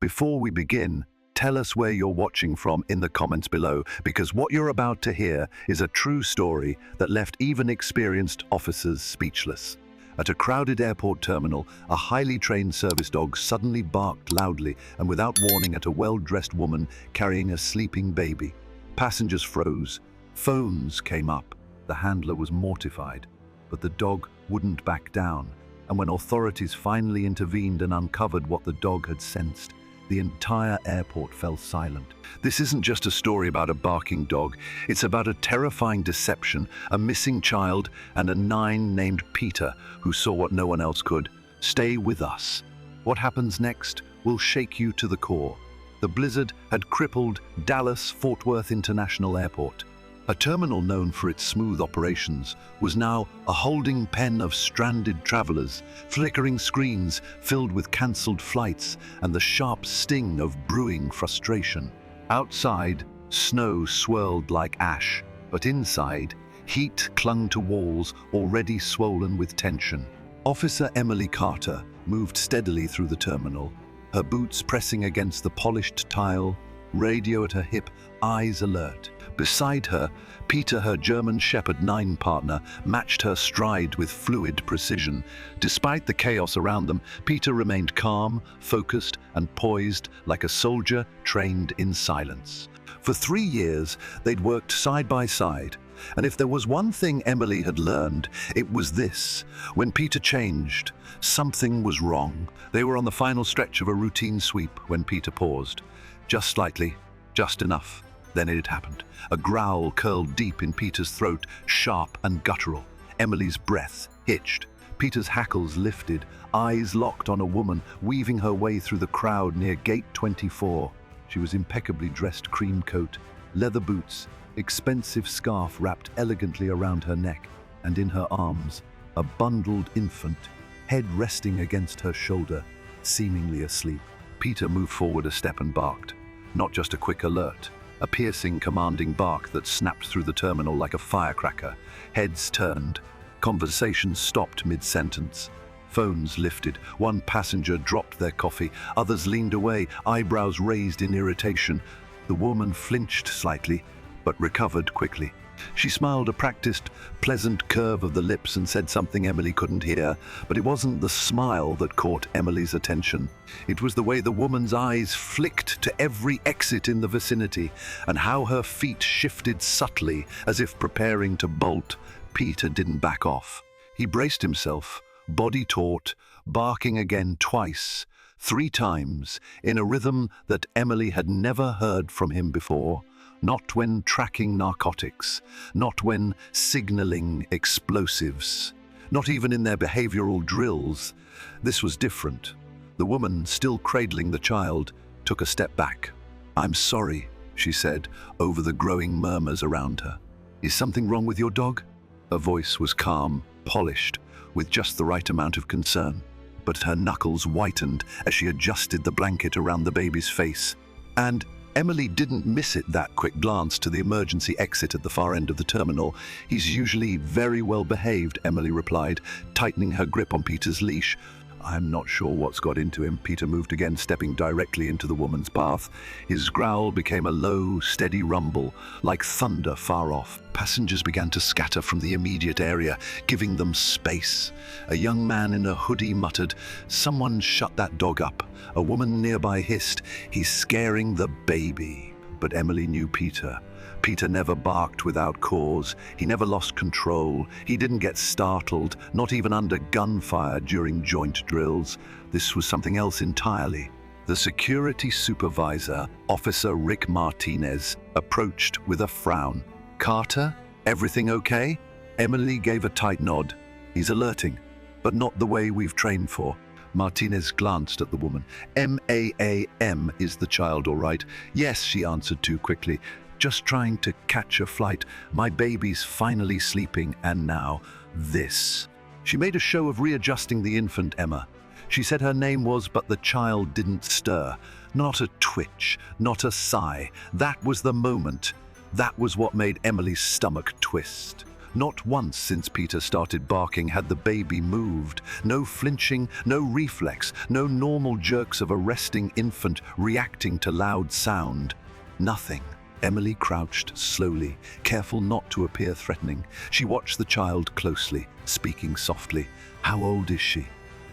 Before we begin, tell us where you're watching from in the comments below, because what you're about to hear is a true story that left even experienced officers speechless. At a crowded airport terminal, a highly trained service dog suddenly barked loudly and without warning at a well-dressed woman carrying a sleeping baby. Passengers froze. Phones came up. The handler was mortified, but the dog wouldn't back down. And when authorities finally intervened and uncovered what the dog had sensed, the entire airport fell silent. This isn't just a story about a barking dog. It's about a terrifying deception, a missing child, and a 9 named Peter who saw what no one else could. Stay with us. What happens next will shake you to the core. The blizzard had crippled Dallas-Fort Worth International Airport. A terminal known for its smooth operations was now a holding pen of stranded travelers, flickering screens filled with cancelled flights and the sharp sting of brewing frustration. Outside, snow swirled like ash, but inside, heat clung to walls already swollen with tension. Officer Emily Carter moved steadily through the terminal, her boots pressing against the polished tile, radio at her hip, eyes alert. Beside her, Peter, her German Shepherd 9 partner, matched her stride with fluid precision. Despite the chaos around them, Peter remained calm, focused, and poised like a soldier trained in silence. For 3 years, they'd worked side by side, and if there was one thing Emily had learned, it was this: when Peter changed, something was wrong. They were on the final stretch of a routine sweep when Peter paused. Just slightly, just enough. Then it had happened. A growl curled deep in Peter's throat, sharp and guttural. Emily's breath hitched. Peter's hackles lifted, eyes locked on a woman weaving her way through the crowd near Gate 24. She was impeccably dressed, cream coat, leather boots, expensive scarf wrapped elegantly around her neck, and in her arms, a bundled infant, head resting against her shoulder, seemingly asleep. Peter moved forward a step and barked. Not just a quick alert, a piercing, commanding bark that snapped through the terminal like a firecracker. Heads turned. Conversations stopped mid-sentence. Phones lifted. One passenger dropped their coffee. Others leaned away, eyebrows raised in irritation. The woman flinched slightly, but recovered quickly. She smiled a practiced, pleasant curve of the lips and said something Emily couldn't hear, but it wasn't the smile that caught Emily's attention. It was the way the woman's eyes flicked to every exit in the vicinity, and how her feet shifted subtly as if preparing to bolt. Peter didn't back off. He braced himself, body taut, barking again twice, 3 times, in a rhythm that Emily had never heard from him before. Not when tracking narcotics, not when signaling explosives, not even in their behavioral drills. This was different. The woman, still cradling the child, took a step back. "I'm sorry," she said, over the growing murmurs around her. "Is something wrong with your dog?" Her voice was calm, polished, with just the right amount of concern. But her knuckles whitened as she adjusted the blanket around the baby's face. And Emily didn't miss it that quick glance to the emergency exit at the far end of the terminal. "He's usually very well behaved," Emily replied, tightening her grip on Peter's leash. "I'm not sure what's got into him." Peter moved again, stepping directly into the woman's path. His growl became a low, steady rumble, like thunder far off. Passengers began to scatter from the immediate area, giving them space. A young man in a hoodie muttered, "Someone shut that dog up." A woman nearby hissed, "He's scaring the baby." But Emily knew Peter. Peter never barked without cause. He never lost control. He didn't get startled, not even under gunfire during joint drills. This was something else entirely. The security supervisor, Officer Rick Martinez, approached with a frown. "Carter, everything okay?" Emily gave a tight nod. "He's alerting, but not the way we've trained for." Martinez glanced at the woman. "M-A-A-M is the child, all right?" "Yes," she answered too quickly. "Just trying to catch a flight. My baby's finally sleeping, and now this." She made a show of readjusting the infant, Emma. She said her name was, but the child didn't stir. Not a twitch, not a sigh. That was the moment. That was what made Emily's stomach twist. Not once since Peter started barking had the baby moved. No flinching, no reflex, no normal jerks of a resting infant reacting to loud sound. Nothing. Emily crouched slowly, careful not to appear threatening. She watched the child closely, speaking softly. "How old is she?"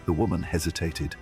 The woman hesitated.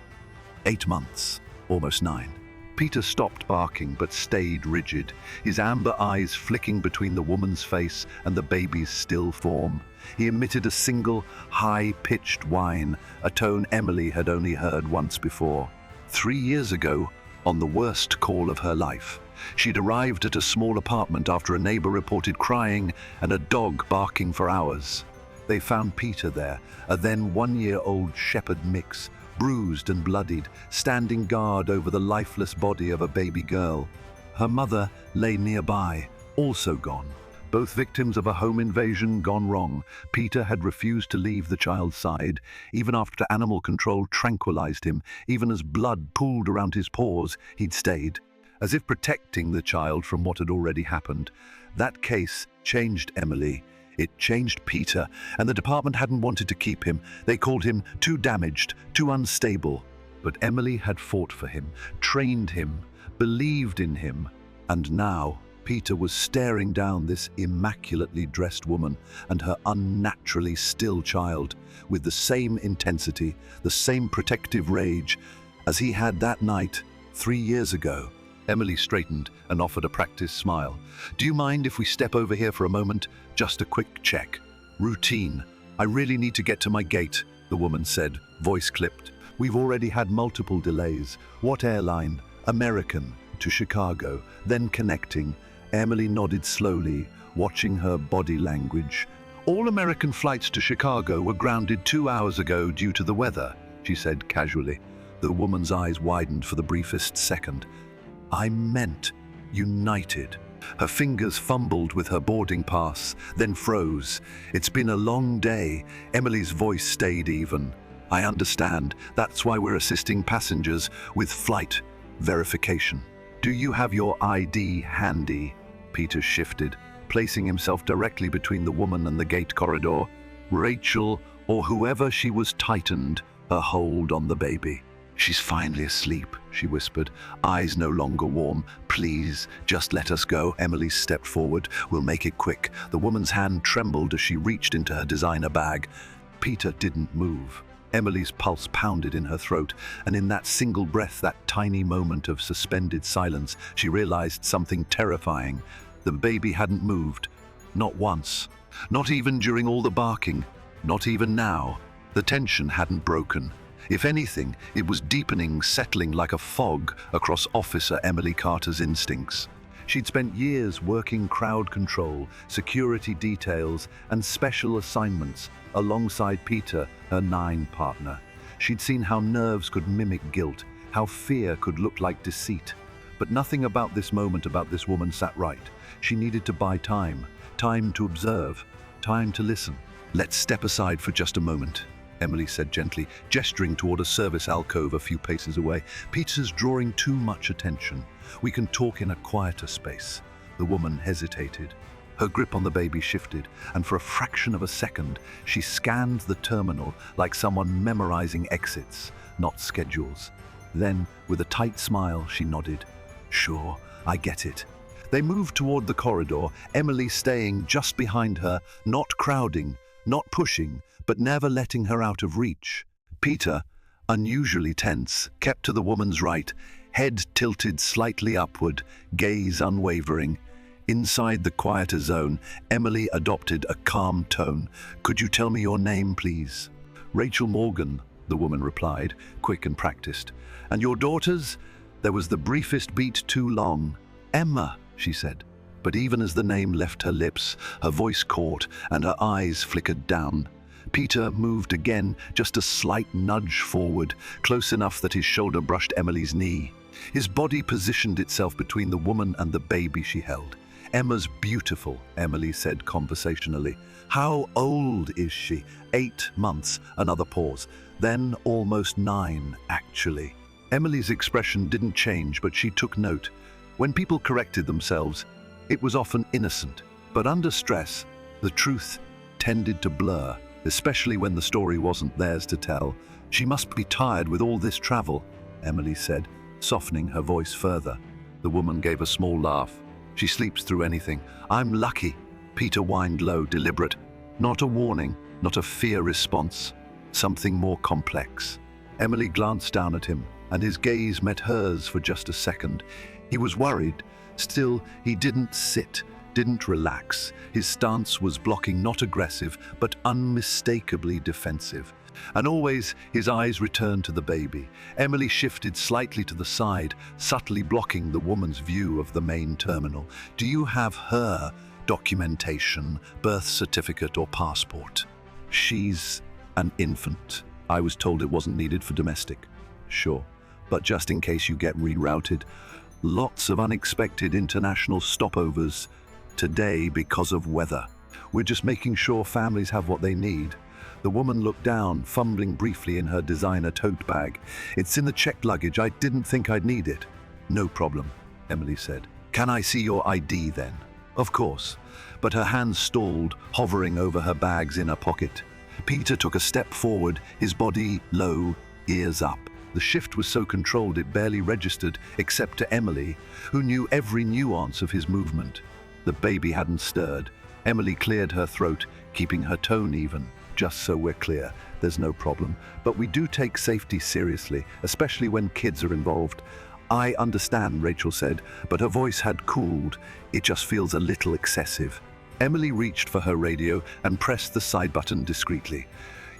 8 months, almost 9. Peter stopped barking but stayed rigid, his amber eyes flicking between the woman's face and the baby's still form. He emitted a single, high-pitched whine, a tone Emily had only heard once before. 3 years ago, on the worst call of her life, she'd arrived at a small apartment after a neighbor reported crying and a dog barking for hours. They found Peter there, a then 1-year-old shepherd mix, bruised and bloodied, standing guard over the lifeless body of a baby girl. Her mother lay nearby, also gone. Both victims of a home invasion gone wrong. Peter had refused to leave the child's side, even after animal control tranquilized him. Even as blood pooled around his paws, he'd stayed, as if protecting the child from what had already happened. That case changed Emily. It changed Peter, and the department hadn't wanted to keep him. They called him too damaged, too unstable. But Emily had fought for him, trained him, believed in him. And now Peter was staring down this immaculately dressed woman and her unnaturally still child with the same intensity, the same protective rage as he had that night 3 years ago. Emily straightened and offered a practiced smile. "Do you mind if we step over here for a moment? Just a quick check. Routine. I really need to get to my gate," the woman said, voice clipped. "We've already had multiple delays. What airline?" "American, to Chicago, then connecting." Emily nodded slowly, watching her body language. "All American flights to Chicago were grounded 2 hours ago due to the weather," she said casually. The woman's eyes widened for the briefest second. "I meant United." Her fingers fumbled with her boarding pass, then froze. "It's been a long day." Emily's voice stayed even. "I understand. That's why we're assisting passengers with flight verification. Do you have your ID handy?" Peter shifted, placing himself directly between the woman and the gate corridor. Rachel, or whoever she was, tightened her hold on the baby. "She's finally asleep," she whispered, eyes no longer warm. "Please, just let us go." Emily stepped forward. "We'll make it quick." The woman's hand trembled as she reached into her designer bag. Peter didn't move. Emily's pulse pounded in her throat, and in that single breath, that tiny moment of suspended silence, she realized something terrifying. The baby hadn't moved. Not once. Not even during all the barking. Not even now. The tension hadn't broken. If anything, it was deepening, settling like a fog across Officer Emily Carter's instincts. She'd spent years working crowd control, security details, and special assignments alongside Peter, her 9 partner. She'd seen how nerves could mimic guilt, how fear could look like deceit. But nothing about this moment, about this woman, sat right. She needed to buy time, time to observe, time to listen. "Let's step aside for just a moment," Emily said gently, gesturing toward a service alcove a few paces away. "Peter's drawing too much attention. We can talk in a quieter space." The woman hesitated. Her grip on the baby shifted, and for a fraction of a second, she scanned the terminal like someone memorizing exits, not schedules. Then, with a tight smile, she nodded. "Sure, I get it." They moved toward the corridor, Emily staying just behind her, not crowding, not pushing, but never letting her out of reach. Peter, unusually tense, kept to the woman's right, head tilted slightly upward, gaze unwavering. Inside the quieter zone, Emily adopted a calm tone. "Could you tell me your name, please?" "Rachel Morgan," the woman replied, quick and practiced. "And your daughter's?" There was the briefest beat too long. "Emma," she said. But even as the name left her lips, her voice caught and her eyes flickered down. Peter moved again, just a slight nudge forward, close enough that his shoulder brushed Emily's knee. His body positioned itself between the woman and the baby she held. "Emma's beautiful," Emily said conversationally. "How old is she?" 8 months, another pause. Then almost 9, actually. Emily's expression didn't change, but she took note. When people corrected themselves, it was often innocent. But under stress, the truth tended to blur, especially when the story wasn't theirs to tell. "She must be tired with all this travel," Emily said, softening her voice further. The woman gave a small laugh. "She sleeps through anything. I'm lucky." Peter whined low, deliberate. Not a warning, not a fear response. Something more complex. Emily glanced down at him, and his gaze met hers for just a second. He was worried. Still, he didn't sit, didn't relax. His stance was blocking, not aggressive, but unmistakably defensive. And always, his eyes returned to the baby. Emily shifted slightly to the side, subtly blocking the woman's view of the main terminal. "Do you have her documentation, birth certificate or passport?" "She's an infant. I was told it wasn't needed for domestic." "Sure, but just in case you get rerouted. Lots of unexpected international stopovers today because of weather. We're just making sure families have what they need." The woman looked down, fumbling briefly in her designer tote bag. "It's in the checked luggage. I didn't think I'd need it." "No problem," Emily said. "Can I see your ID then?" "Of course," but her hands stalled, hovering over her bag's inner pocket. Peter took a step forward, his body low, ears up. The shift was so controlled it barely registered, except to Emily, who knew every nuance of his movement. The baby hadn't stirred. Emily cleared her throat, keeping her tone even. "Just so we're clear, there's no problem. But we do take safety seriously, especially when kids are involved." "I understand," Rachel said, but her voice had cooled. "It just feels a little excessive." Emily reached for her radio and pressed the side button discreetly.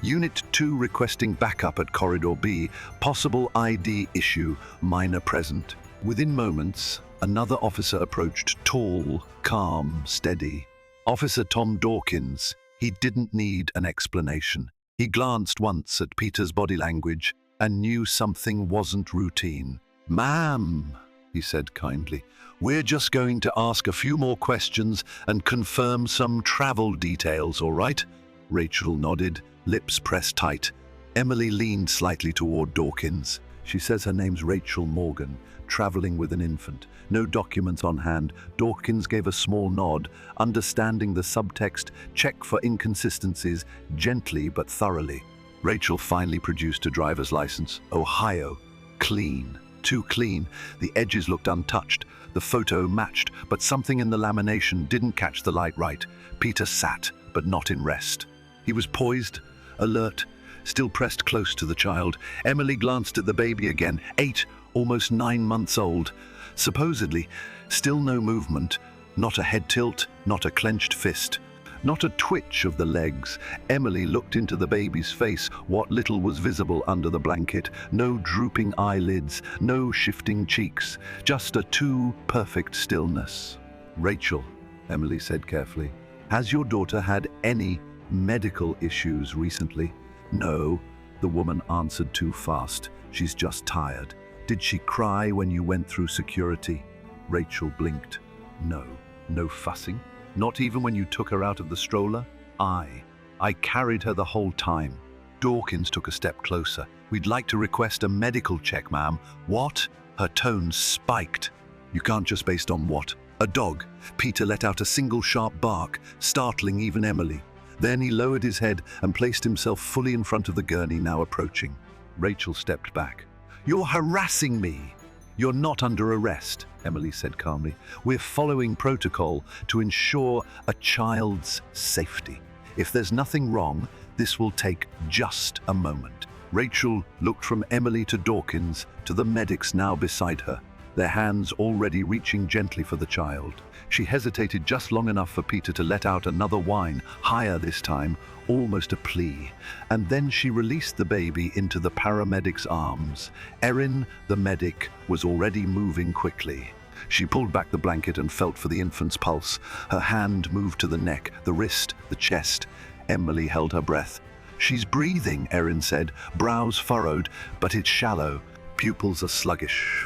"Unit 2 requesting backup at Corridor B. Possible ID issue, minor present." Within moments, another officer approached, tall, calm, steady. Officer Tom Dawkins. He didn't need an explanation. He glanced once at Peter's body language and knew something wasn't routine. "Ma'am," he said kindly, "we're just going to ask a few more questions and confirm some travel details, all right?" Rachel nodded, lips pressed tight. Emily leaned slightly toward Dawkins. "She says her name's Rachel Morgan, traveling with an infant. No documents on hand." Dawkins gave a small nod, understanding the subtext. "Check for inconsistencies, gently but thoroughly." Rachel finally produced a driver's license. Ohio. Clean. Too clean. The edges looked untouched. The photo matched, but something in the lamination didn't catch the light right. Peter sat, but not in rest. He was poised, alert, still pressed close to the child. Emily glanced at the baby again, 8, almost 9 months old. Supposedly, still no movement, not a head tilt, not a clenched fist, not a twitch of the legs. Emily looked into the baby's face, what little was visible under the blanket. No drooping eyelids, no shifting cheeks, just a too perfect stillness. "Rachel," Emily said carefully, "has your daughter had any medical issues recently?" "No," the woman answered too fast. "She's just tired." "Did she cry when you went through security?" Rachel blinked. "No." "No fussing? Not even when you took her out of the stroller?" I carried her the whole time." Dawkins took a step closer. "We'd like to request a medical check, ma'am." "What?" Her tone spiked. "You can't just based on what?" "A dog." Peter let out a single sharp bark, startling even Emily. Then he lowered his head and placed himself fully in front of the gurney now approaching. Rachel stepped back. "You're harassing me." "You're not under arrest," Emily said calmly. "We're following protocol to ensure a child's safety. If there's nothing wrong, this will take just a moment." Rachel looked from Emily to Dawkins to the medics now beside her, their hands already reaching gently for the child. She hesitated just long enough for Peter to let out another whine, higher this time, almost a plea. And then she released the baby into the paramedic's arms. Erin, the medic, was already moving quickly. She pulled back the blanket and felt for the infant's pulse. Her hand moved to the neck, the wrist, the chest. Emily held her breath. "She's breathing," Erin said, brows furrowed, "but it's shallow. Pupils are sluggish.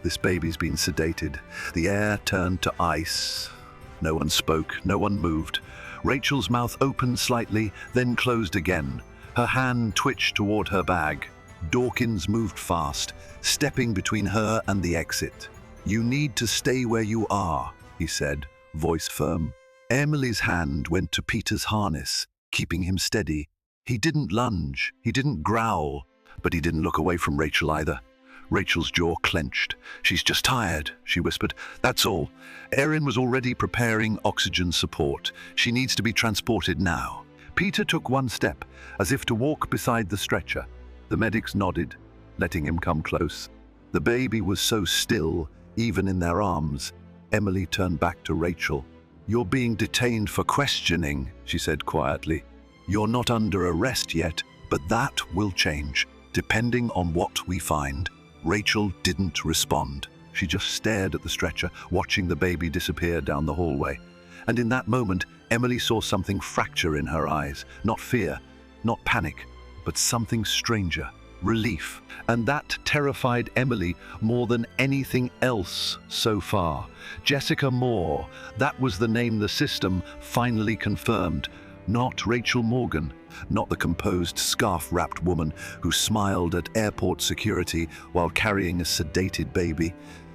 This baby's been sedated." The air turned to ice. No one spoke, no one moved. Rachel's mouth opened slightly, then closed again. Her hand twitched toward her bag. Dawkins moved fast, stepping between her and the exit. "You need to stay where you are," he said, voice firm. Emily's hand went to Peter's harness, keeping him steady. He didn't lunge, he didn't growl, but he didn't look away from Rachel either. Rachel's jaw clenched. "She's just tired," she whispered. "That's all." Erin was already preparing oxygen support. "She needs to be transported now." Peter took one step, as if to walk beside the stretcher. The medics nodded, letting him come close. The baby was so still, even in their arms. Emily turned back to Rachel. "You're being detained for questioning," she said quietly. "You're not under arrest yet, but that will change, depending on what we find." Rachel didn't respond. She just stared at the stretcher, watching the baby disappear down the hallway. And in that moment, Emily saw something fracture in her eyes. Not fear, not panic, but something stranger. Relief. And that terrified Emily more than anything else so far. Jessica Moore, that was the name the system finally confirmed. Not Rachel Morgan, not the composed scarf-wrapped woman who smiled at airport security while carrying a sedated baby,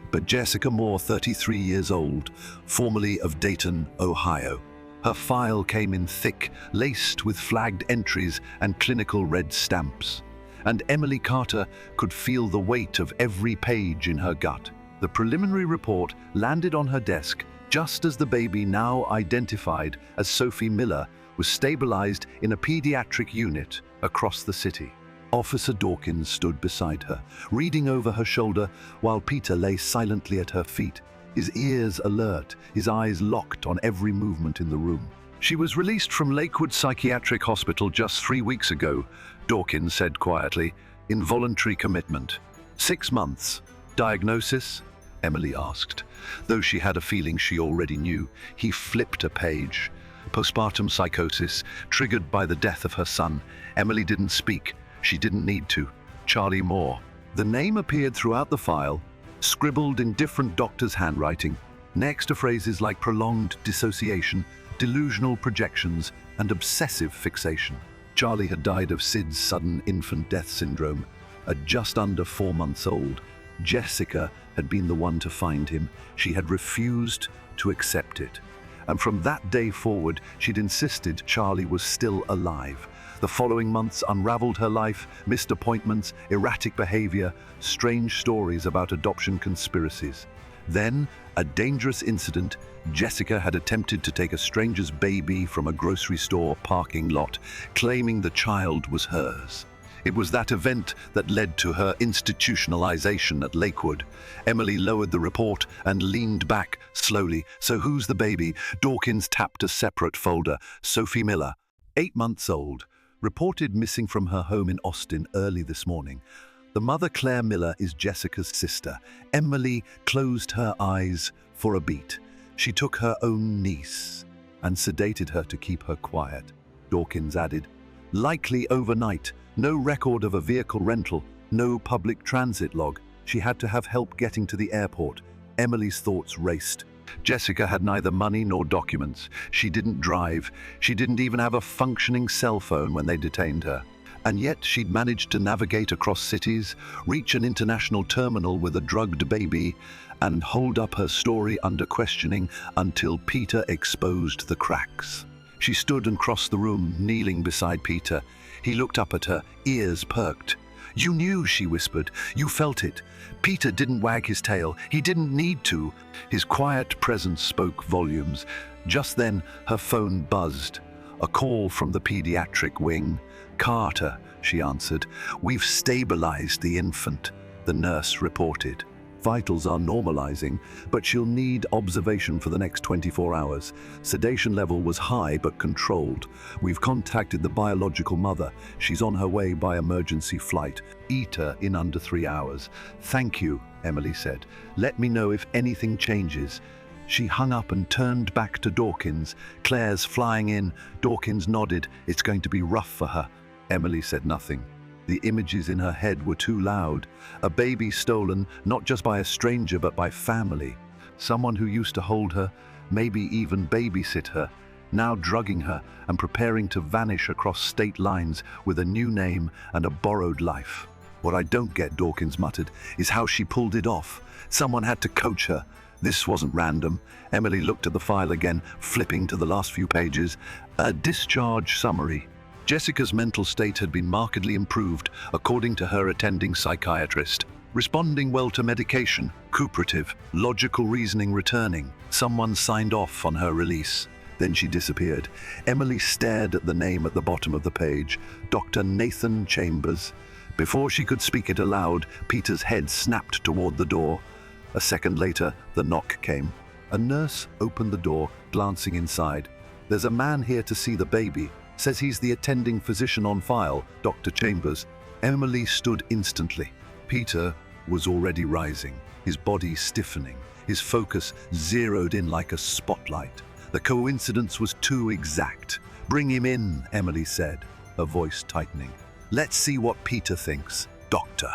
but Jessica Moore, 33 years old, formerly of Dayton, Ohio. Her file came in thick, laced with flagged entries and clinical red stamps. And Emily Carter could feel the weight of every page in her gut. The preliminary report landed on her desk just as the baby, now identified as Sophie Miller, was stabilized in a pediatric unit across the city. Officer Dawkins stood beside her, reading over her shoulder while Peter lay silently at her feet, his ears alert, his eyes locked on every movement in the room. "She was released from Lakewood Psychiatric Hospital just 3 weeks ago," Dawkins said quietly. "Involuntary commitment. 6 months. Diagnosis?" Emily asked. Though she had a feeling she already knew, he flipped a page. Postpartum psychosis, triggered by the death of her son. Emily didn't speak. She didn't need to. Charlie Moore. The name appeared throughout the file, scribbled in different doctors' handwriting, next to phrases like prolonged dissociation, delusional projections, and obsessive fixation. Charlie had died of SIDS, sudden infant death syndrome, at just under 4 months old. Jessica had been the one to find him. She had refused to accept it. And from that day forward, she'd insisted Charlie was still alive. The following months unraveled her life, missed appointments, erratic behavior, strange stories about adoption conspiracies. Then, a dangerous incident. Jessica had attempted to take a stranger's baby from a grocery store parking lot, claiming the child was hers. It was that event that led to her institutionalization at Lakewood. Emily lowered the report and leaned back slowly. "So who's the baby?" Dawkins tapped a separate folder. "Sophie Miller, 8 months old, reported missing from her home in Austin early this morning. The mother, Claire Miller, is Jessica's sister." Emily closed her eyes for a beat. She took her own niece and sedated her to keep her quiet. Dawkins added, "Likely overnight. No record of a vehicle rental, no public transit log. She had to have help getting to the airport." Emily's thoughts raced. Jessica had neither money nor documents. She didn't drive. She didn't even have a functioning cell phone when they detained her. And yet she'd managed to navigate across cities, reach an international terminal with a drugged baby, and hold up her story under questioning until Peter exposed the cracks. She stood and crossed the room, kneeling beside Peter. He looked up at her, ears perked. "You knew," she whispered. "You felt it." Peter didn't wag his tail. He didn't need to. His quiet presence spoke volumes. Just then, her phone buzzed. A call from the pediatric wing. "Carter," she answered. "We've stabilized the infant," the nurse reported. "Vitals are normalizing, but she'll need observation for the next 24 hours. Sedation level was high but controlled. We've contacted the biological mother. She's on her way by emergency flight. Eat her in under 3 hours." "Thank you," Emily said. "Let me know if anything changes." She hung up and turned back to Dawkins. "Claire's flying in." Dawkins nodded. "It's going to be rough for her." Emily said nothing. The images in her head were too loud. A baby stolen, not just by a stranger, but by family. Someone who used to hold her, maybe even babysit her, now drugging her and preparing to vanish across state lines with a new name and a borrowed life. "What I don't get," Dawkins muttered, "is how she pulled it off. Someone had to coach her. This wasn't random. Emily looked at the file again, flipping to the last few pages. A discharge summary. Jessica's mental state had been markedly improved, according to her attending psychiatrist. Responding well to medication, cooperative, logical reasoning returning. Someone signed off on her release. Then she disappeared. Emily stared at the name at the bottom of the page, Dr. Nathan Chambers. Before she could speak it aloud, Peter's head snapped toward the door. A second later, the knock came. A nurse opened the door, glancing inside. "There's a man here to see the baby. Says he's the attending physician on file, Dr. Chambers." Emily stood instantly. Peter was already rising, his body stiffening, his focus zeroed in like a spotlight. The coincidence was too exact. "Bring him in," Emily said, her voice tightening. "Let's see what Peter thinks, Doctor."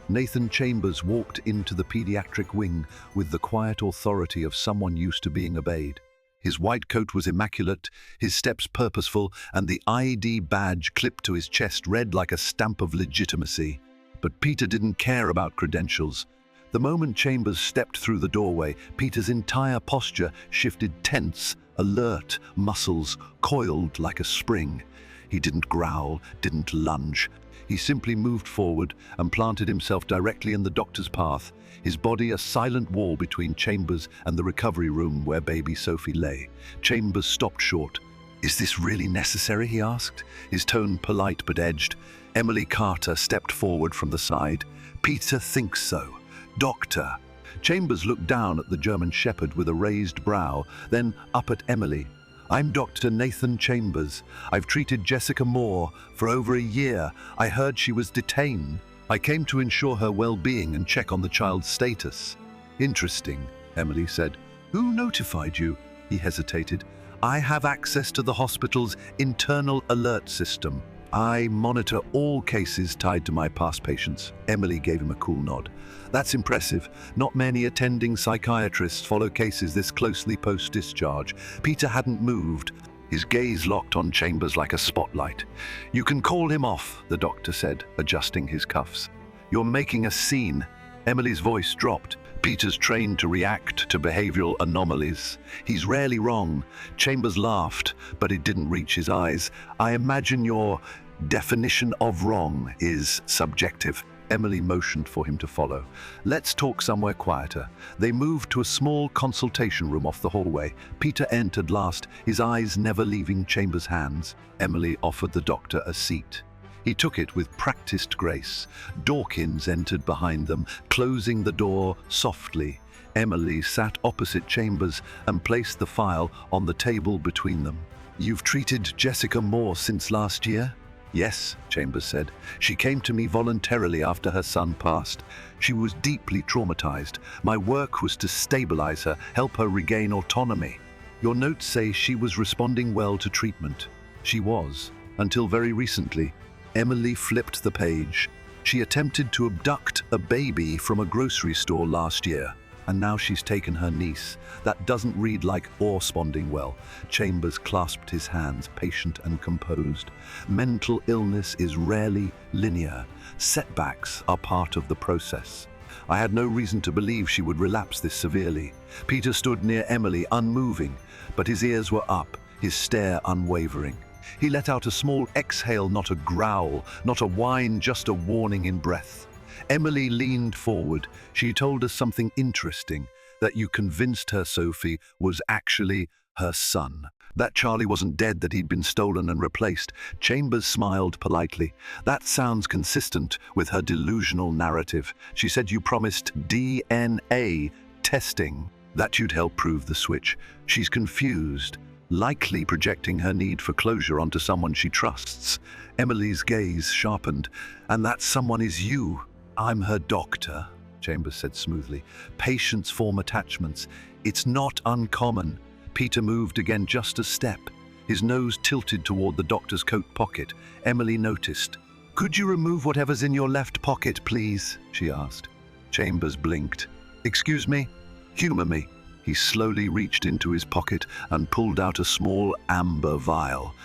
Nathan Chambers walked into the pediatric wing with the quiet authority of someone used to being obeyed. His white coat was immaculate, his steps purposeful, and the ID badge clipped to his chest read like a stamp of legitimacy. But Peter didn't care about credentials. The moment Chambers stepped through the doorway, Peter's entire posture shifted tense, alert, muscles coiled like a spring. He didn't growl, didn't lunge. He simply moved forward and planted himself directly in the doctor's path, his body a silent wall between Chambers and the recovery room where baby Sophie lay. Chambers stopped short. "Is this really necessary?" he asked, his tone polite but edged. Emily Carter stepped forward from the side. "Peter thinks so. Doctor." Chambers looked down at the German shepherd with a raised brow, then up at Emily. "I'm Dr. Nathan Chambers. I've treated Jessica Moore for over a year. I heard she was detained. I came to ensure her well-being and check on the child's status." "Interesting," Emily said. "Who notified you?" He hesitated. "I have access to the hospital's internal alert system. I monitor all cases tied to my past patients." Emily gave him a cool nod. "That's impressive. Not many attending psychiatrists follow cases this closely post-discharge." Peter hadn't moved, his gaze locked on Chambers like a spotlight. "You can call him off," the doctor said, adjusting his cuffs. "You're making a scene." Emily's voice dropped. "Peter's trained to react to behavioral anomalies. He's rarely wrong." Chambers laughed, but it didn't reach his eyes. "I imagine your definition of wrong is subjective." Emily motioned for him to follow. "Let's talk somewhere quieter." They moved to a small consultation room off the hallway. Peter entered last, his eyes never leaving Chambers' hands. Emily offered the doctor a seat. He took it with practiced grace. Dawkins entered behind them, closing the door softly. Emily sat opposite Chambers and placed the file on the table between them. "You've treated Jessica Moore since last year?" "Yes," Chambers said. "She came to me voluntarily after her son passed. She was deeply traumatized. My work was to stabilize her, help her regain autonomy. Your notes say she was responding well to treatment." "She was, until very recently." Emily flipped the page. "She attempted to abduct a baby from a grocery store last year, and now she's taken her niece. That doesn't read like responding well." Chambers clasped his hands, patient and composed. "Mental illness is rarely linear. Setbacks are part of the process. I had no reason to believe she would relapse this severely." Peter stood near Emily, unmoving, but his ears were up, his stare unwavering. He let out a small exhale, not a growl, not a whine, just a warning in breath. Emily leaned forward. "She told us something interesting, that you convinced her Sophie was actually her son. That Charlie wasn't dead, that he'd been stolen and replaced." Chambers smiled politely. "That sounds consistent with her delusional narrative. She said you promised DNA testing, that you'd help prove the switch. She's confused, likely projecting her need for closure onto someone she trusts." Emily's gaze sharpened. "And that someone is you." "I'm her doctor," Chambers said smoothly. "Patients form attachments. It's not uncommon." Peter moved again just a step, his nose tilted toward the doctor's coat pocket. Emily noticed. "Could you remove whatever's in your left pocket, please?" she asked. Chambers blinked. "Excuse me? Humor me." He slowly reached into his pocket and pulled out a small amber vial.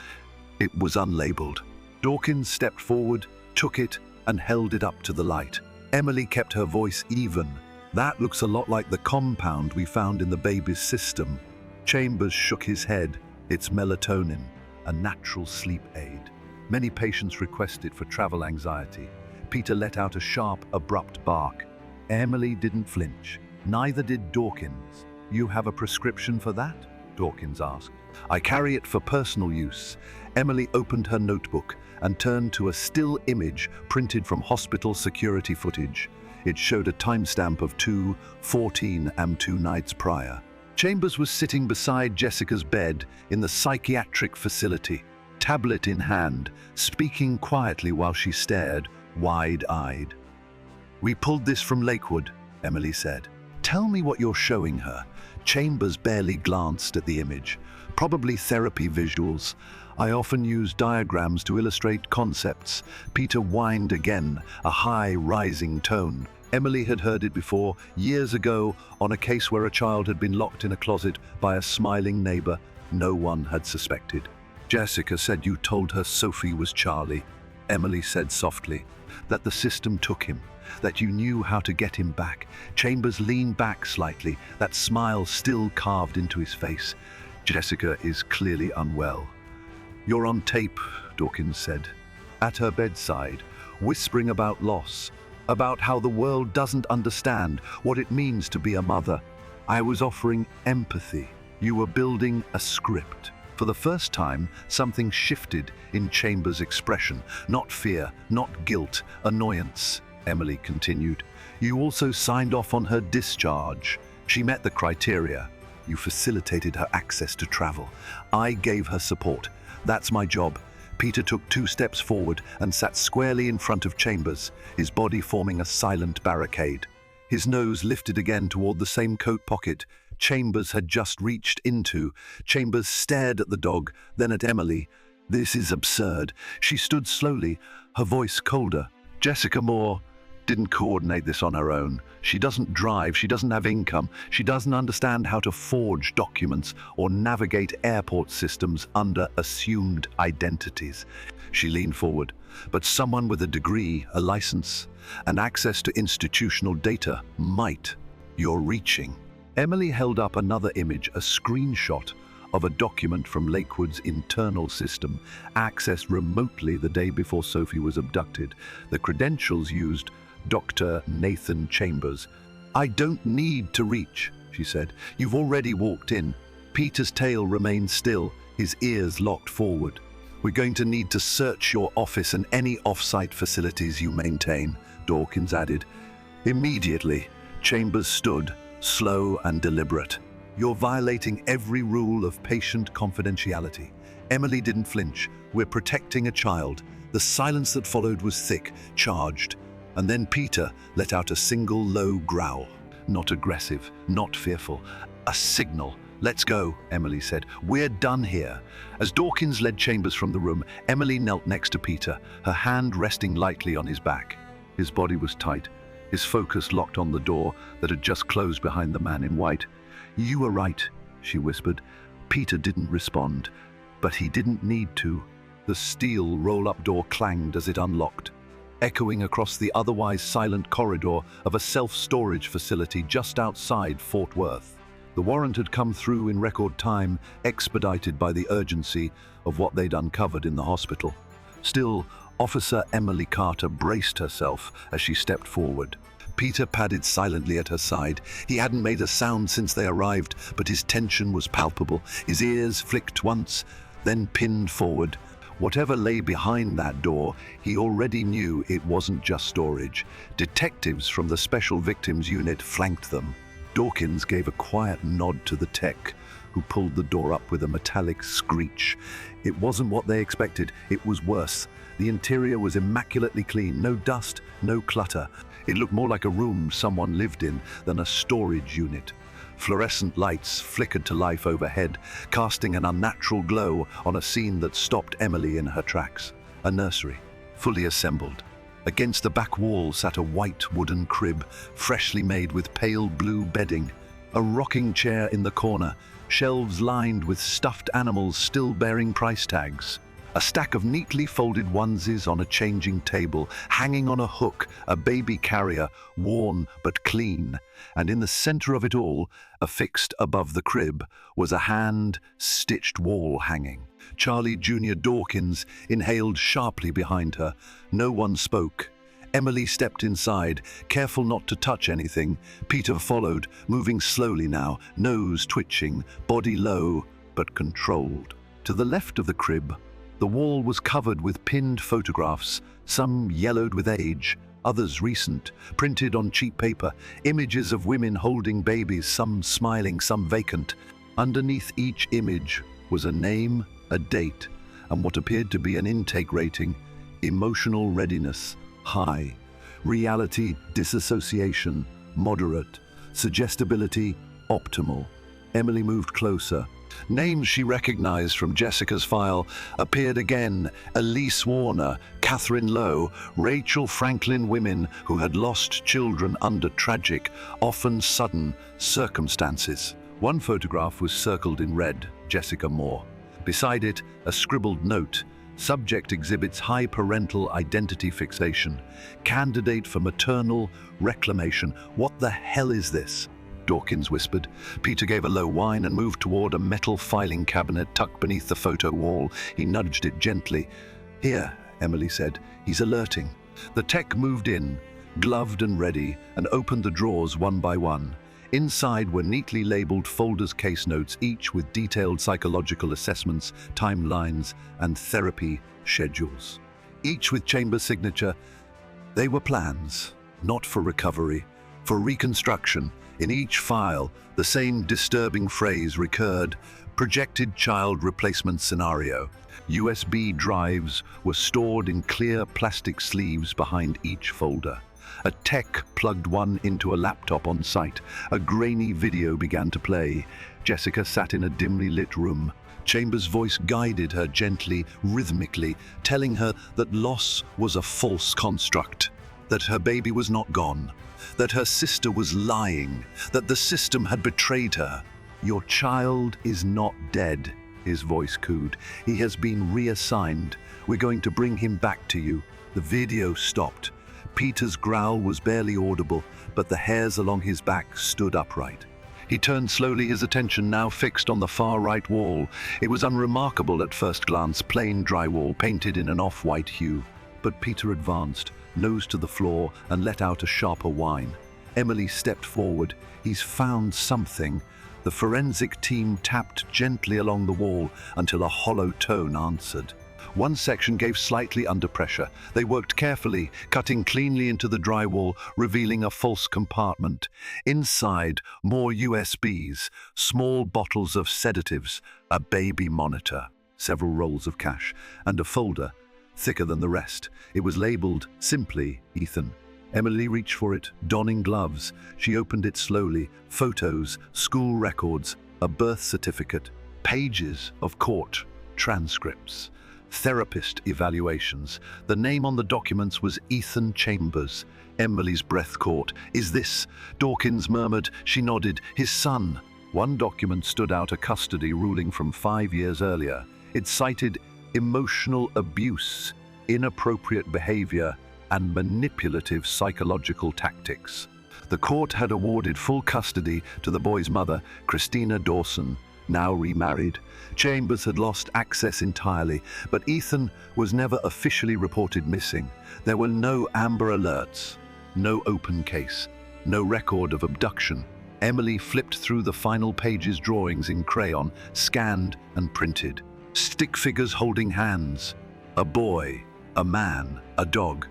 It was unlabeled. Dawkins stepped forward, took it, and held it up to the light. Emily kept her voice even. That looks a lot like the compound we found in the baby's system. Chambers shook his head. It's melatonin, a natural sleep aid. Many patients request it for travel anxiety. Peter let out a sharp, abrupt bark. Emily didn't flinch. Neither did Dawkins. You have a prescription for that? Dawkins asked. I carry it for personal use. Emily opened her notebook and turned to a still image printed from hospital security footage. It showed a timestamp of 2:14 am 2 nights prior. Chambers was sitting beside Jessica's bed in the psychiatric facility, tablet in hand, speaking quietly while she stared, wide-eyed. We pulled this from Lakewood, Emily said. Tell me what you're showing her. Chambers barely glanced at the image. Probably therapy visuals. I often use diagrams to illustrate concepts. Peter whined again, a high, rising tone. Emily had heard it before, years ago, on a case where a child had been locked in a closet by a smiling neighbor. No one had suspected. Jessica said you told her Sophie was Charlie. Emily said softly. That the system took him. That you knew how to get him back. Chambers leaned back slightly, that smile still carved into his face. Jessica is clearly unwell. You're on tape, Dawkins said. At her bedside, whispering about loss, about how the world doesn't understand what it means to be a mother. I was offering empathy. You were building a script. For the first time, something shifted in Chambers' expression. Not fear, not guilt, annoyance. Emily continued. You also signed off on her discharge. She met the criteria. You facilitated her access to travel. I gave her support. That's my job. Peter took 2 steps forward and sat squarely in front of Chambers, his body forming a silent barricade. His nose lifted again toward the same coat pocket Chambers had just reached into. Chambers stared at the dog, then at Emily. This is absurd. She stood slowly, her voice colder. Jessica Moore didn't coordinate this on her own. She doesn't drive, she doesn't have income, she doesn't understand how to forge documents or navigate airport systems under assumed identities. She leaned forward. But someone with a degree, a license, and access to institutional data might. You're reaching. Emily held up another image, a screenshot of a document from Lakewood's internal system, accessed remotely the day before Sophie was abducted. The credentials used Dr. Nathan Chambers. I don't need to reach, she said. You've already walked in. Peter's tail remained still, his ears locked forward. We're going to need to search your office and any off-site facilities you maintain, Dawkins added. Immediately, Chambers stood, slow and deliberate. You're violating every rule of patient confidentiality. Emily didn't flinch. We're protecting a child. The silence that followed was thick, charged. And then Peter let out a single low growl. Not aggressive, not fearful. A signal. Let's go, Emily said. We're done here. As Dawkins led Chambers from the room, Emily knelt next to Peter, her hand resting lightly on his back. His body was tight, his focus locked on the door that had just closed behind the man in white. You were right, she whispered. Peter didn't respond, but he didn't need to. The steel roll-up door clanged as it unlocked, echoing across the otherwise silent corridor of a self-storage facility just outside Fort Worth. The warrant had come through in record time, expedited by the urgency of what they'd uncovered in the hospital. Still, Officer Emily Carter braced herself as she stepped forward. Peter padded silently at her side. He hadn't made a sound since they arrived, but his tension was palpable. His ears flicked once, then pinned forward. Whatever lay behind that door, he already knew it wasn't just storage. Detectives from the Special Victims Unit flanked them. Dawkins gave a quiet nod to the tech, who pulled the door up with a metallic screech. It wasn't what they expected, it was worse. The interior was immaculately clean, no dust, no clutter. It looked more like a room someone lived in than a storage unit. Fluorescent lights flickered to life overhead, casting an unnatural glow on a scene that stopped Emily in her tracks. A nursery, fully assembled. Against the back wall sat a white wooden crib, freshly made with pale blue bedding. A rocking chair in the corner, shelves lined with stuffed animals still bearing price tags. A stack of neatly folded onesies on a changing table, hanging on a hook, a baby carrier, worn but clean. And in the center of it all, affixed above the crib, was a hand-stitched wall hanging. Charlie Jr. Dawkins inhaled sharply behind her. No one spoke. Emily stepped inside, careful not to touch anything. Peter followed, moving slowly now, nose twitching, body low but controlled. To the left of the crib, the wall was covered with pinned photographs, some yellowed with age, others recent, printed on cheap paper, images of women holding babies, some smiling, some vacant. Underneath each image was a name, a date, and what appeared to be an intake rating. Emotional readiness, high. Reality disassociation, moderate. Suggestibility, optimal. Emily moved closer. Names she recognized from Jessica's file appeared again. Elise Warner, Catherine Lowe, Rachel Franklin, women who had lost children under tragic, often sudden, circumstances. One photograph was circled in red, Jessica Moore. Beside it, a scribbled note. Subject exhibits high parental identity fixation. Candidate for maternal reclamation. What the hell is this? Dawkins whispered. Peter gave a low whine and moved toward a metal filing cabinet tucked beneath the photo wall. He nudged it gently. Here, Emily said. He's alerting. The tech moved in, gloved and ready, and opened the drawers one by one. Inside were neatly labeled folders, case notes, each with detailed psychological assessments, timelines, and therapy schedules. Each with Chambers' signature. They were plans, not for recovery, for reconstruction. In each file, the same disturbing phrase recurred: projected child replacement scenario. USB drives were stored in clear plastic sleeves behind each folder. A tech plugged one into a laptop on site. A grainy video began to play. Jessica sat in a dimly lit room. Chambers' voice guided her gently, rhythmically, telling her that loss was a false construct, that her baby was not gone, that her sister was lying, that the system had betrayed her. Your child is not dead, his voice cooed. He has been reassigned. We're going to bring him back to you. The video stopped. Peter's growl was barely audible, but the hairs along his back stood upright. He turned slowly, his attention now fixed on the far right wall. It was unremarkable at first glance, plain drywall painted in an off-white hue. But Peter advanced, nose to the floor, and let out a sharper whine. Emily stepped forward. He's found something. The forensic team tapped gently along the wall until a hollow tone answered. One section gave slightly under pressure. They worked carefully, cutting cleanly into the drywall, revealing a false compartment. Inside, more USBs, small bottles of sedatives, a baby monitor, several rolls of cash, and a folder, thicker than the rest. It was labeled simply Ethan. Emily reached for it, donning gloves. She opened it slowly. Photos, school records, a birth certificate, pages of court transcripts, therapist evaluations. The name on the documents was Ethan Chambers. Emily's breath caught. Is this? Dawkins murmured. She nodded. His son. One document stood out, a custody ruling from 5 years earlier. It cited emotional abuse, inappropriate behavior, and manipulative psychological tactics. The court had awarded full custody to the boy's mother, Christina Dawson, now remarried. Chambers had lost access entirely, but Ethan was never officially reported missing. There were no Amber Alerts, no open case, no record of abduction. Emily flipped through the final page's drawings in crayon, scanned and printed. Stick figures holding hands. A boy, a man, a dog.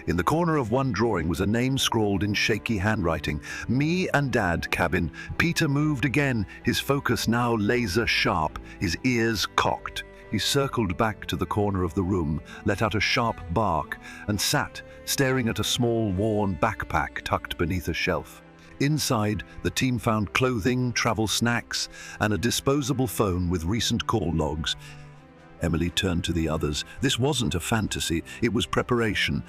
In the corner of one drawing was a name scrawled in shaky handwriting. Me and Dad, cabin. Peter moved again, his focus now laser sharp, his ears cocked. He circled back to the corner of the room, let out a sharp bark, and sat, staring at a small, worn backpack tucked beneath a shelf. Inside, the team found clothing, travel snacks, and a disposable phone with recent call logs. Emily turned to the others. This wasn't a fantasy, it was preparation.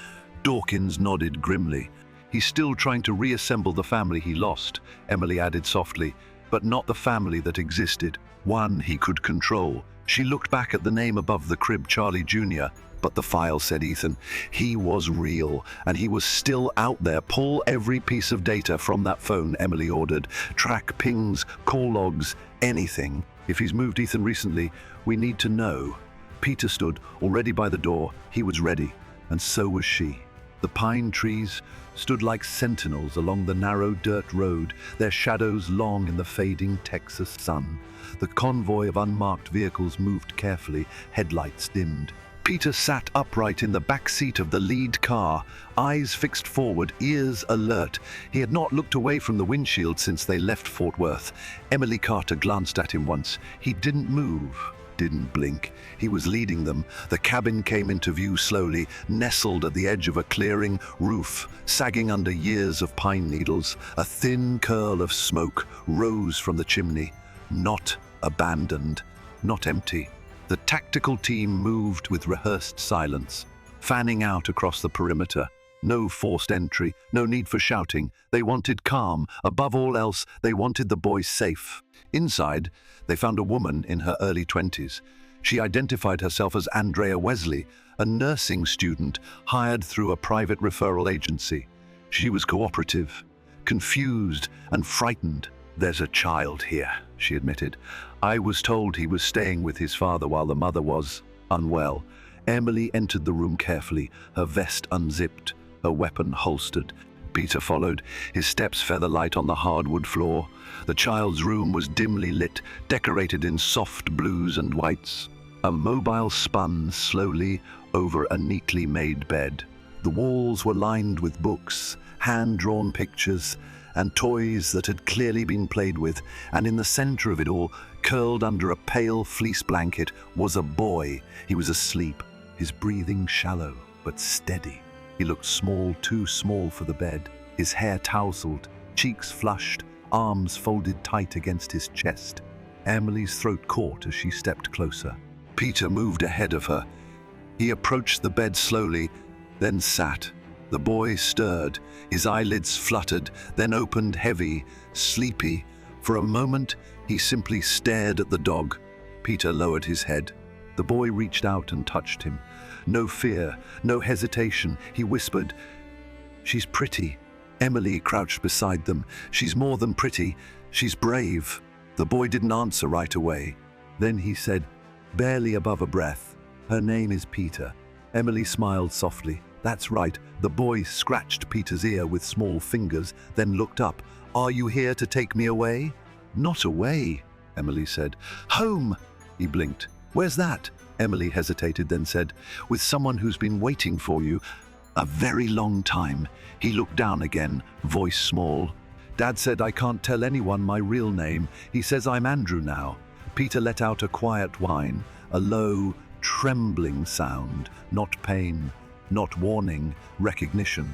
Dawkins nodded grimly. He's still trying to reassemble the family he lost, Emily added softly, but not the family that existed, one he could control. She looked back at the name above the crib, Charlie Jr., but the file said Ethan. He was real, and he was still out there. Pull every piece of data from that phone, Emily ordered. Track pings, call logs, anything. If he's moved Ethan recently, we need to know. Peter stood already by the door. He was ready, and so was she. The pine trees stood like sentinels along the narrow dirt road, their shadows long in the fading Texas sun. The convoy of unmarked vehicles moved carefully, headlights dimmed. Peter sat upright in the back seat of the lead car, eyes fixed forward, ears alert. He had not looked away from the windshield since they left Fort Worth. Emily Carter glanced at him once. He didn't move, didn't blink. He was leading them. The cabin came into view slowly, nestled at the edge of a clearing, roof sagging under years of pine needles. A thin curl of smoke rose from the chimney. Not abandoned, not empty. The tactical team moved with rehearsed silence, fanning out across the perimeter. No forced entry, no need for shouting. They wanted calm. Above all else, they wanted the boys safe. Inside, they found a woman in her early 20s. She identified herself as Andrea Wesley, a nursing student hired through a private referral agency. She was cooperative, confused, and frightened. "There's a child here," she admitted. "I was told he was staying with his father while the mother was unwell." Emily entered the room carefully, her vest unzipped, her weapon holstered. Peter followed, his steps feather light on the hardwood floor. The child's room was dimly lit, decorated in soft blues and whites. A mobile spun slowly over a neatly made bed. The walls were lined with books, hand-drawn pictures, and toys that had clearly been played with, and in the center of it all, curled under a pale fleece blanket, was a boy. He was asleep, his breathing shallow but steady. He looked small, too small for the bed, his hair tousled, cheeks flushed, arms folded tight against his chest. Emily's throat caught as she stepped closer. Peter moved ahead of her. He approached the bed slowly, then sat. The boy stirred, his eyelids fluttered, then opened heavy, sleepy. For a moment, he simply stared at the dog. Peter lowered his head. The boy reached out and touched him. No fear, no hesitation. He whispered, "She's pretty." Emily crouched beside them. "She's more than pretty. She's brave." The boy didn't answer right away. Then he said, barely above a breath, "Her name is Peter." Emily smiled softly. "That's right." The boy scratched Peter's ear with small fingers, then looked up. "Are you here to take me away?" "Not away," Emily said. "Home." He blinked. "Where's that?" Emily hesitated, then said, "With someone who's been waiting for you a very long time." He looked down again, voice small. "Dad said I can't tell anyone my real name. He says I'm Andrew now." Peter let out a quiet whine, a low, trembling sound, not pain, not warning, recognition.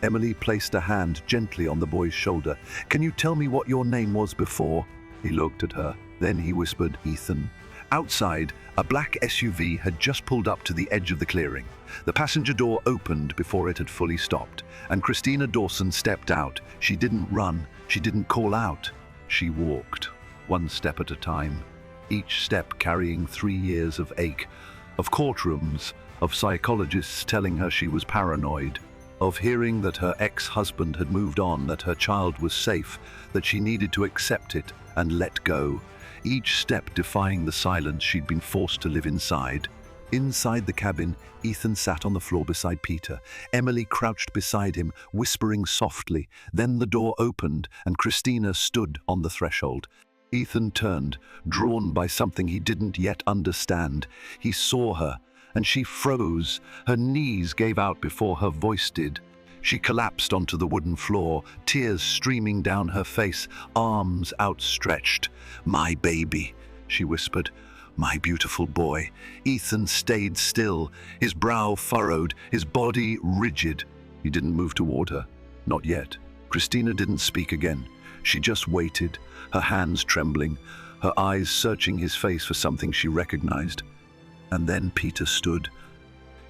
Emily placed a hand gently on the boy's shoulder. "Can you tell me what your name was before?" He looked at her. Then he whispered, "Ethan." Outside, a black SUV had just pulled up to the edge of the clearing. The passenger door opened before it had fully stopped, and Christina Dawson stepped out. She didn't run. She didn't call out. She walked, one step at a time, each step carrying 3 years of ache, of courtrooms, of psychologists telling her she was paranoid, of hearing that her ex-husband had moved on, that her child was safe, that she needed to accept it and let go. Each step defying the silence she'd been forced to live inside. Inside the cabin, Ethan sat on the floor beside Peter. Emily crouched beside him, whispering softly. Then the door opened, and Christina stood on the threshold. Ethan turned, drawn by something he didn't yet understand. He saw her, and she froze. Her knees gave out before her voice did. She collapsed onto the wooden floor, tears streaming down her face, arms outstretched. "My baby," she whispered. "My beautiful boy." Ethan stayed still, his brow furrowed, his body rigid. He didn't move toward her. Not yet. Christina didn't speak again. She just waited, her hands trembling, her eyes searching his face for something she recognized. And then Peter stood.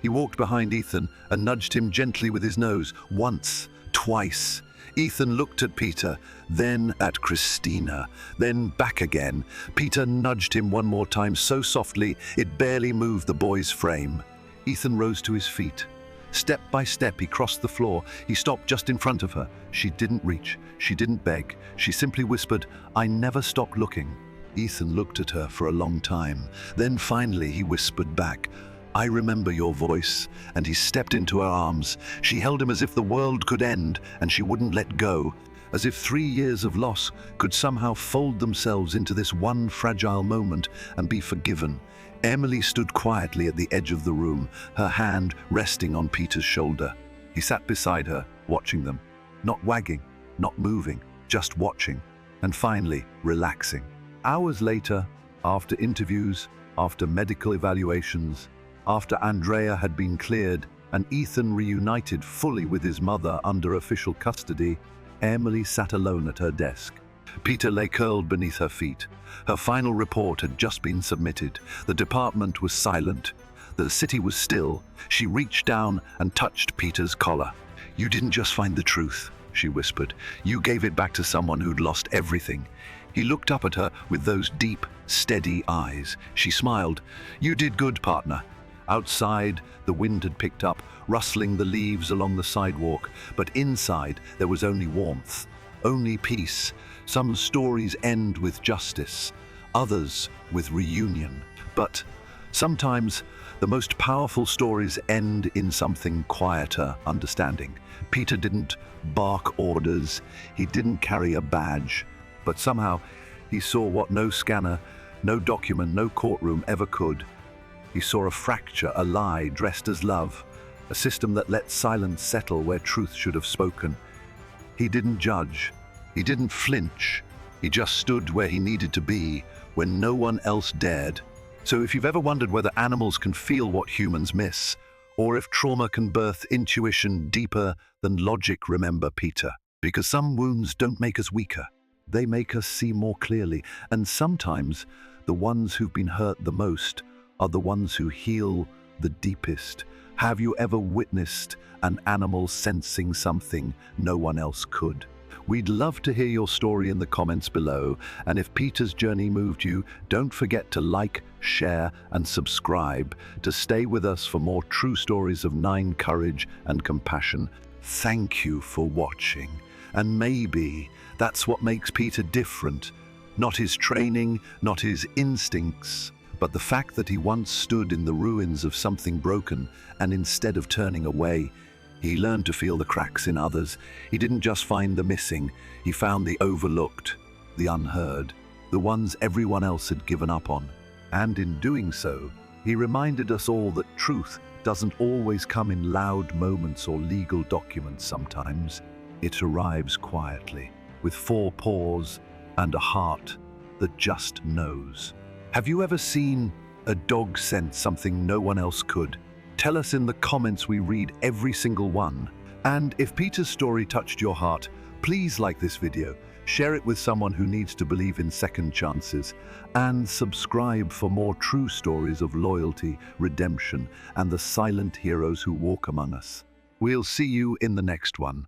He walked behind Ethan and nudged him gently with his nose, once, twice. Ethan looked at Peter, then at Christina, then back again. Peter nudged him one more time so softly it barely moved the boy's frame. Ethan rose to his feet. Step by step, he crossed the floor. He stopped just in front of her. She didn't reach. She didn't beg. She simply whispered, "I never stopped looking." Ethan looked at her for a long time. Then finally he whispered back, "I remember your voice," and he stepped into her arms. She held him as if the world could end, and she wouldn't let go, as if 3 years of loss could somehow fold themselves into this one fragile moment and be forgiven. Emily stood quietly at the edge of the room, her hand resting on Peter's shoulder. He sat beside her, watching them, not wagging, not moving, just watching, and finally relaxing. Hours later, after interviews, after medical evaluations, after Andrea had been cleared and Ethan reunited fully with his mother under official custody, Emily sat alone at her desk. Peter lay curled beneath her feet. Her final report had just been submitted. The department was silent. The city was still. She reached down and touched Peter's collar. "You didn't just find the truth," she whispered. "You gave it back to someone who'd lost everything." He looked up at her with those deep, steady eyes. She smiled. "You did good, partner." Outside, the wind had picked up, rustling the leaves along the sidewalk, but inside there was only warmth, only peace. Some stories end with justice, others with reunion. But sometimes the most powerful stories end in something quieter, understanding. Peter didn't bark orders, he didn't carry a badge, but somehow he saw what no scanner, no document, no courtroom ever could. He saw a fracture, a lie dressed as love, a system that let silence settle where truth should have spoken. He didn't judge. He didn't flinch. He just stood where he needed to be when no one else dared. So if you've ever wondered whether animals can feel what humans miss, or if trauma can birth intuition deeper than logic, remember Peter. Because some wounds don't make us weaker. They make us see more clearly. And sometimes the ones who've been hurt the most are the ones who heal the deepest. Have you ever witnessed an animal sensing something no one else could? We'd love to hear your story in the comments below, and if Peter's journey moved you, don't forget to like, share, and subscribe to stay with us for more true stories of Nine courage and compassion. Thank you for watching, and maybe that's what makes Peter different. Not his training, not his instincts, but the fact that he once stood in the ruins of something broken, and instead of turning away, he learned to feel the cracks in others. He didn't just find the missing, he found the overlooked, the unheard, the ones everyone else had given up on. And in doing so, he reminded us all that truth doesn't always come in loud moments or legal documents sometimes. It arrives quietly, with 4 paws and a heart that just knows. Have you ever seen a dog sense something no one else could? Tell us in the comments, we read every single one. And if Peter's story touched your heart, please like this video, share it with someone who needs to believe in second chances, and subscribe for more true stories of loyalty, redemption, and the silent heroes who walk among us. We'll see you in the next one.